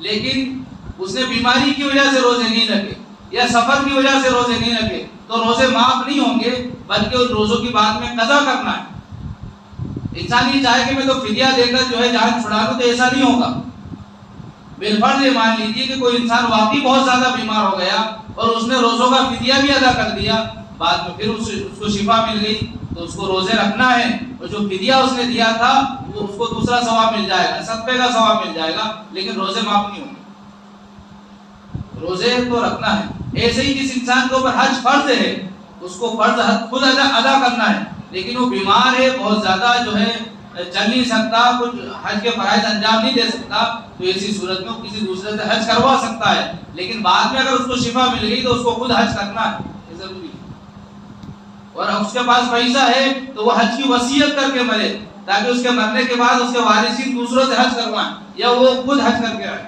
لیکن اس نے بیماری کی وجہ سے روزے نہیں رکھے یا سفر کی وجہ سے روزے نہیں رکھے تو روزے معاف نہیں ہوں گے، بلکہ ان روزوں کی بعد میں قضا کرنا ہے۔ انسان یہ چاہے کہ میں تو فدیہ دے کر جو ہے جان چھڑا لوں، تو ایسا نہیں ہوگا۔ بالفرض یہ مان لیجیے کہ کوئی انسان واقعی بہت زیادہ بیمار ہو گیا اور اس نے روزوں کا فدیہ بھی ادا کر دیا، بعد میں پھر اس کو شفا مل گئی تو اس کو روزے رکھنا ہے، اور جو فدیہ اس نے دیا تھا وہ اس کو دوسرا ثواب مل جائے گا، صدقے کا ثواب مل جائے گا، لیکن روزے معاف نہیں ہوں گے۔ روزے تو رکھنا ہے۔ ایسے ہی جس انسان کے اوپر حج فرض ہے اس کو فرض خود ادا کرنا ہے، لیکن وہ بیمار ہے، بہت زیادہ جو ہے چل نہیں سکتا، کچھ حج کے فرائض انجام نہیں دے سکتا، تو ایسی صورت میں وہ کسی دوسرے سے حج کروا سکتا ہے، لیکن بعد میں اگر اس کو شفا مل گئی تو اس کو خود حج کرنا ہے، یہ ضروری ہے۔ اور اس کے پاس پیسہ ہے تو وہ حج کی وصیت کر کے مرے، تاکہ اس کے مرنے کے بعد اس کے وارثین دوسروں سے حج کروائیں یا وہ خود حج کر کے آئے۔